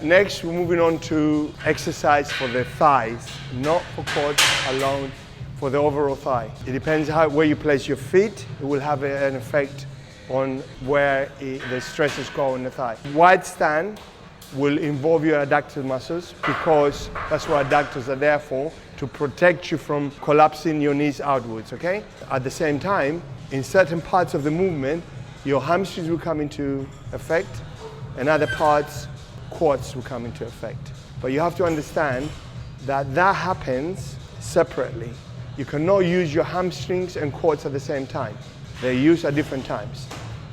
Next, we're moving on to exercise for the thighs, not for quads alone, for the overall thigh. It depends where you place your feet. It will have an effect on where the stresses go on the thigh. Wide stand will involve your adductor muscles because that's what adductors are there for, to protect you from collapsing your knees outwards, okay? At the same time, in certain parts of the movement, your hamstrings will come into effect, and other parts, quads will come into effect. But you have to understand that that happens separately. You cannot use your hamstrings and quads at the same time. They're used at different times.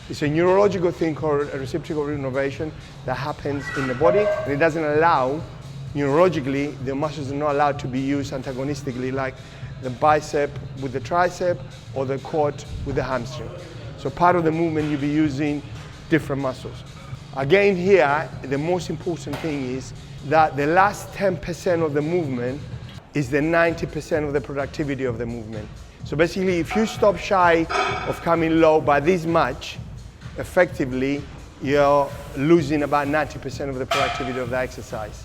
It's a neurological thing called a reciprocal innervation that happens in the body, and it doesn't allow, neurologically, the muscles are not allowed to be used antagonistically like the bicep with the tricep or the quad with the hamstring. So part of the movement you'll be using different muscles. Again here, the most important thing is that the last 10% of the movement is the 90% of the productivity of the movement. So basically, if you stop shy of coming low by this much, effectively, you're losing about 90% of the productivity of the exercise.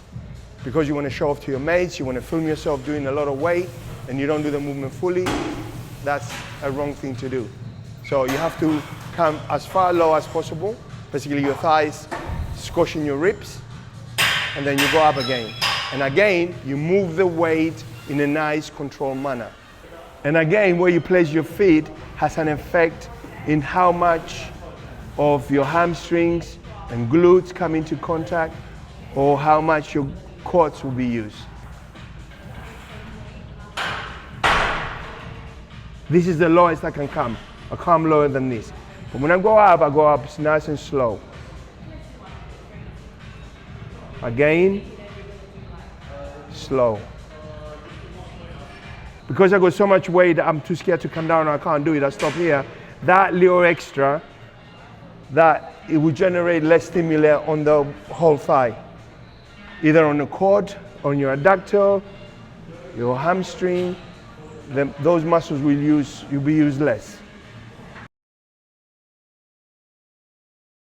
Because you want to show off to your mates, you want to film yourself doing a lot of weight, and you don't do the movement fully, that's a wrong thing to do. So you have to come as far low as possible, basically your thighs squashing your ribs, and then you go up again. And again, you move the weight in a nice, controlled manner. And again, where you place your feet has an effect in how much of your hamstrings and glutes come into contact, or how much your quads will be used. This is the lowest I can come. I come lower than this. But when I go up nice and slow. Again, slow. Because I got so much weight, I'm too scared to come down, I can't do it, I stop here. That little extra, that it will generate less stimuli on the whole thigh. Either on the quad, on your adductor, your hamstring, those muscles will be used less.